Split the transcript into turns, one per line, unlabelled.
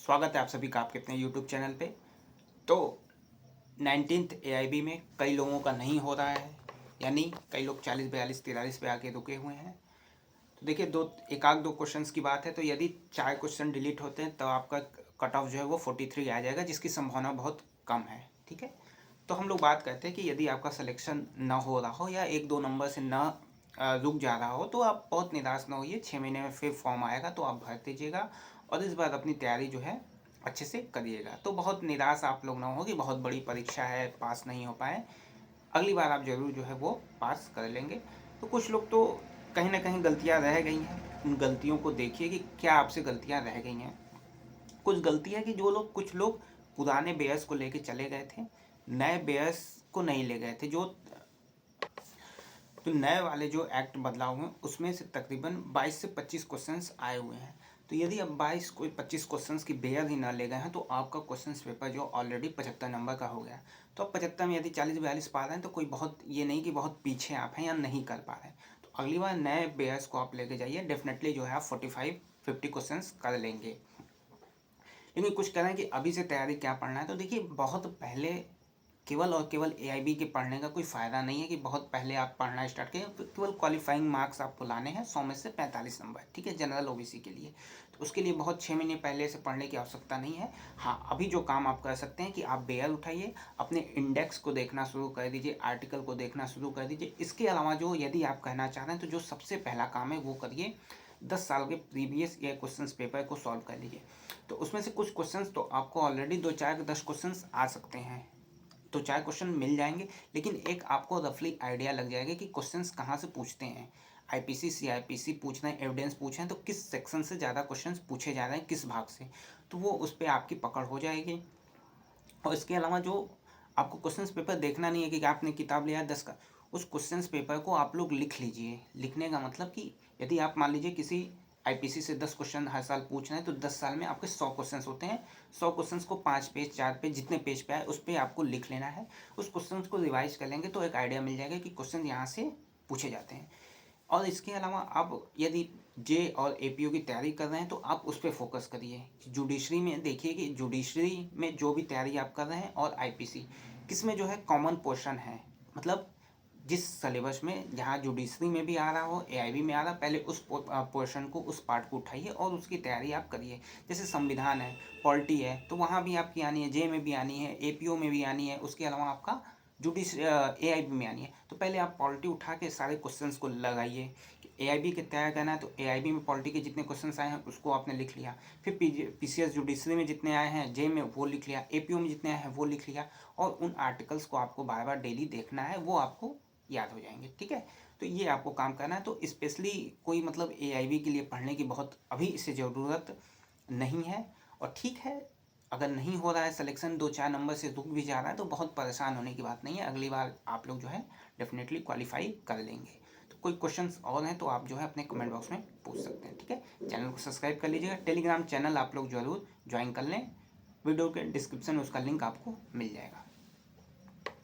स्वागत है आप सभी का आपके अपने यूट्यूब चैनल पे। तो 19th एआईबी में कई लोगों का नहीं हो रहा है, यानी कई लोग 40 42 43 पे आके रुके हुए हैं। तो देखिए एक आध दो क्वेश्चंस की बात है, तो यदि 4 क्वेश्चन डिलीट होते हैं तो आपका कट ऑफ जो है वो 43 आ जाएगा, जिसकी संभावना बहुत कम है। ठीक है, तो हम लोग बात करते हैं कि यदि आपका सिलेक्शन ना हो रहा हो या एक दो नंबर से ना रुक जा रहा हो, तो आप बहुत निराश ना होइए। 6 महीने में फिर फॉर्म आएगा तो आप भर दीजिएगा और इस बार अपनी तैयारी जो है अच्छे से करिएगा। तो बहुत निराश आप लोग ना हो कि बहुत बड़ी परीक्षा है, पास नहीं हो पाए। अगली बार आप ज़रूर जो है वो पास कर लेंगे। तो कुछ लोग तो कहीं ना कहीं गलतियां रह गई हैं, उन गलतियों को देखिए कि क्या आपसे गलतियां रह गई हैं। कुछ गलती है कि कुछ लोग पुराने बेयर्स को लेके चले गए थे, नए बेयर्स को नहीं ले गए थे। तो नए वाले जो एक्ट बदलाव हुए उसमें से तकरीबन 22 से 25 क्वेश्चंस आए हुए हैं। तो यदि अब 22 कोई 25 क्वेश्चंस की बेयर ही ना ले गए हैं तो आपका क्वेश्चंस पेपर जो ऑलरेडी 75 नंबर का हो गया। तो अब 75 में यदि 40 42 पा रहे हैं तो कोई बहुत ये नहीं कि बहुत पीछे आप हैं या नहीं कर पा रहे हैं। तो अगली बार नए बेयर्स को आप लेके जाइए, डेफिनेटली जो है आप 45-50 क्वेश्चंस कर लेंगे। लेकिन कुछ कह रहे हैं कि अभी से तैयारी क्या पढ़ना है, तो देखिए बहुत पहले केवल और केवल एआईबी के पढ़ने का कोई फ़ायदा नहीं है कि बहुत पहले आप पढ़ना स्टार्ट करें। केवल क्वालिफाइंग मार्क्स आपको लाने हैं 100 में से 45 नंबर, ठीक है, जनरल ओबीसी के लिए। तो उसके लिए बहुत 6 महीने पहले से पढ़ने की आवश्यकता नहीं है। हाँ, अभी जो काम आप कर सकते हैं कि आप बेयर उठाइए, अपने इंडेक्स को देखना शुरू कर दीजिए, आर्टिकल को देखना शुरू कर दीजिए। इसके अलावा जो यदि आप कहना चाह रहे हैं तो जो सबसे पहला काम है वो करिए, 10 साल के प्रीवियस ईयर क्वेश्चन पेपर को सॉल्व कर लीजिए। तो उसमें से कुछ क्वेश्चंस तो आपको ऑलरेडी 2 4 10 क्वेश्चंस आ सकते हैं, तो 4 क्वेश्चन मिल जाएंगे। लेकिन एक आपको रफली आइडिया लग जाएगा कि क्वेश्चंस कहाँ से पूछते हैं। आईपीसी सीआईपीसी पूछ रहे हैं, एविडेंस पूछ रहे हैं, तो किस सेक्शन से ज़्यादा क्वेश्चंस पूछे जा रहे हैं, किस भाग से, तो वो उस पर आपकी पकड़ हो जाएगी। और इसके अलावा जो आपको क्वेश्चंस पेपर देखना नहीं है कि आपने किताब लिया 10 का, उस क्वेश्चंस पेपर को आप लोग लिख लीजिए। लिखने का मतलब कि यदि आप मान लीजिए किसी आईपीसी से 10 क्वेश्चन हर साल पूछ रहे हैं तो 10 साल में आपके 100 क्वेश्चंस होते हैं। 100 क्वेश्चंस को 5 पेज 4 पेज जितने पेज पे आए उस पर आपको लिख लेना है। उस क्वेश्चंस को रिवाइज कर लेंगे तो एक आइडिया मिल जाएगा कि क्वेश्चन यहाँ से पूछे जाते हैं। और इसके अलावा आप यदि जे और एपीओ की तैयारी कर रहे हैं तो आप उस पर फोकस करिए। जुडिशरी में देखिए कि जुडिशरी में जो भी तैयारी आप कर रहे हैं और आईपीसी किस में जो है कॉमन पोर्शन है, मतलब जिस सिलेबस में जहाँ जुडिशरी में भी आ रहा हो, एआईबी में आ रहा, पहले उस पोर्शन को, उस पार्ट को उठाइए और उसकी तैयारी आप करिए। जैसे संविधान है, पॉलिटी है, तो वहाँ भी आपकी आनी है, जे में भी आनी है, एपीओ में भी आनी है, उसके अलावा आपका एआईबी में आनी है। तो पहले आप पॉलिटी उठा के सारे क्वेश्चंस को लगाइए। एआईबी के तैयार करना है तो एआईबी में पॉलिटी के जितने क्वेश्चंस आए हैं उसको आपने लिख लिया। फिर पीसीएस जुडिशरी में जितने आए हैं, जे में वो लिख लिया, एपीओ में जितने आए हैं वो लिख लिया। और उन आर्टिकल्स को आपको बार बार डेली देखना है, वो आपको याद हो जाएंगे। ठीक है, तो ये आपको काम करना है। तो स्पेशली कोई मतलब एआईबी के लिए पढ़ने की बहुत अभी इसे ज़रूरत नहीं है। और ठीक है, अगर नहीं हो रहा है सिलेक्शन, 2 4 नंबर से रुक भी जा रहा है, तो बहुत परेशान होने की बात नहीं है। अगली बार आप लोग जो है डेफिनेटली क्वालिफाई कर लेंगे। तो कोई क्वेश्चंस और हैं तो आप जो है अपने कमेंट बॉक्स में पूछ सकते हैं। ठीक है, चैनल को सब्सक्राइब कर लीजिएगा। टेलीग्राम चैनल आप लोग जरूर ज्वाइन कर लें, वीडियो के डिस्क्रिप्शन में उसका लिंक आपको मिल जाएगा।